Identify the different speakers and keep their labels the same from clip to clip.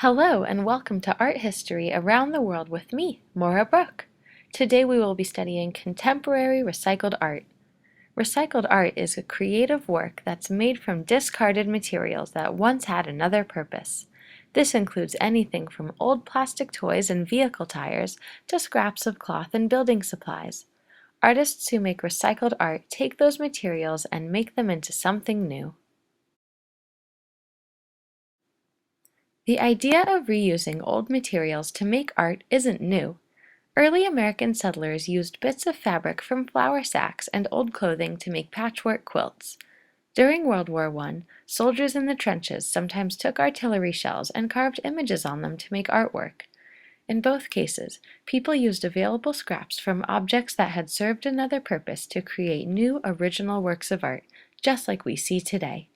Speaker 1: Hello and welcome to Art History Around the World with me, Maura Brooke. Today we will be studying contemporary recycled art. Recycled art is a creative work that's made from discarded materials that once had another purpose. This includes anything from old plastic toys and vehicle tires to scraps of cloth and building supplies. Artists who make recycled art take those materials and make them into something new. The idea of reusing old materials to make art isn't new. Early American settlers used bits of fabric from flour sacks and old clothing to make patchwork quilts. During World War I, soldiers in the trenches sometimes took artillery shells and carved images on them to make artwork. In both cases, people used available scraps from objects that had served another purpose to create new original works of art, just like we see today.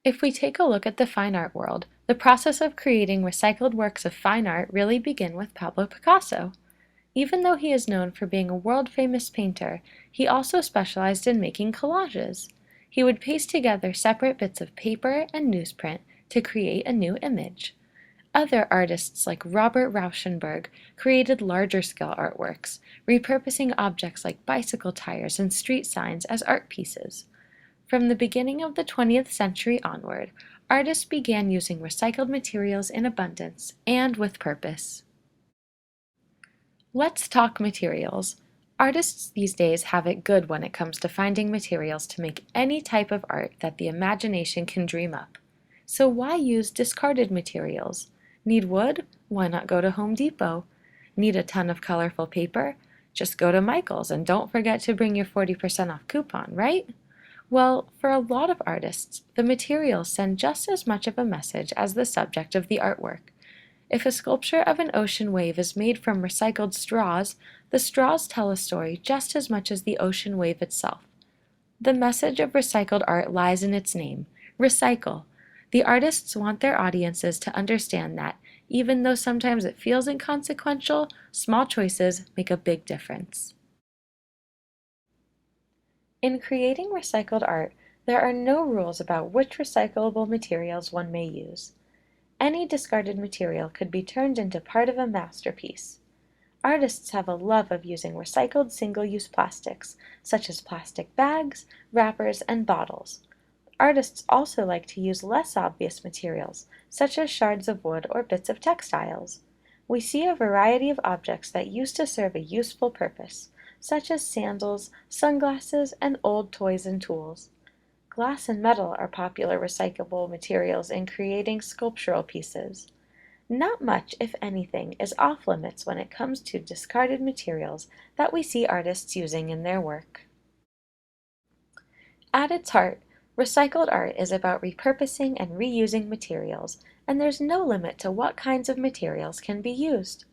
Speaker 1: If we take a look at the fine art world, the process of creating recycled works of fine art really began with Pablo Picasso. Even though he is known for being a world-famous painter, he also specialized in making collages. He would paste together separate bits of paper and newsprint to create a new image. Other artists like Robert Rauschenberg created larger-scale artworks, repurposing objects like bicycle tires and street signs as art pieces. From the beginning of the 20th century onward, artists began using recycled materials in abundance and with purpose. Let's talk materials. Artists these days have it good when it comes to finding materials to make any type of art that the imagination can dream up. So why use discarded materials? Need wood? Why not go to Home Depot? Need a ton of colorful paper? Just go to Michael's and don't forget to bring your 40% off coupon, right? Well, for a lot of artists, the materials send just as much of a message as the subject of the artwork. If a sculpture of an ocean wave is made from recycled straws, the straws tell a story just as much as the ocean wave itself. The message of recycled art lies in its name, recycle. The artists want their audiences to understand that, even though sometimes it feels inconsequential, small choices make a big difference. In creating recycled art, there are no rules about which recyclable materials one may use. Any discarded material could be turned into part of a masterpiece. Artists have a love of using recycled single-use plastics, such as plastic bags, wrappers, and bottles. Artists also like to use less obvious materials, such as shards of wood or bits of textiles. We see a variety of objects that used to serve a useful purpose, such as sandals, sunglasses, and old toys and tools. Glass and metal are popular recyclable materials in creating sculptural pieces. Not much, if anything, is off-limits when it comes to discarded materials that we see artists using in their work. At its heart, recycled art is about repurposing and reusing materials, and there's no limit to what kinds of materials can be used.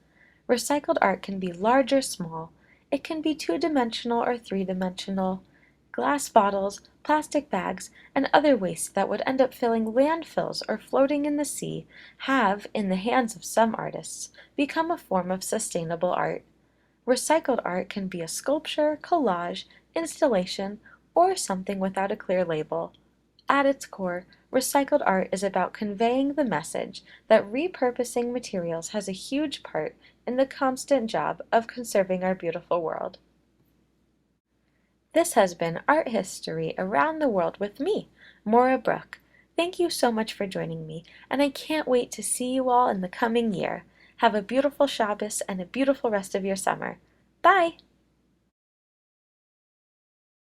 Speaker 1: Recycled art can be large or small. It can be two-dimensional or three-dimensional. Glass bottles, plastic bags, and other waste that would end up filling landfills or floating in the sea have, in the hands of some artists, become a form of sustainable art. Recycled art can be a sculpture, collage, installation, or something without a clear label. At its core, recycled art is about conveying the message that repurposing materials has a huge part in the constant job of conserving our beautiful world. This has been Art History Around the World with me, Maura Brooke. Thank you so much for joining me, and I can't wait to see you all in the coming year. Have a beautiful Shabbos and a beautiful rest of your summer. Bye!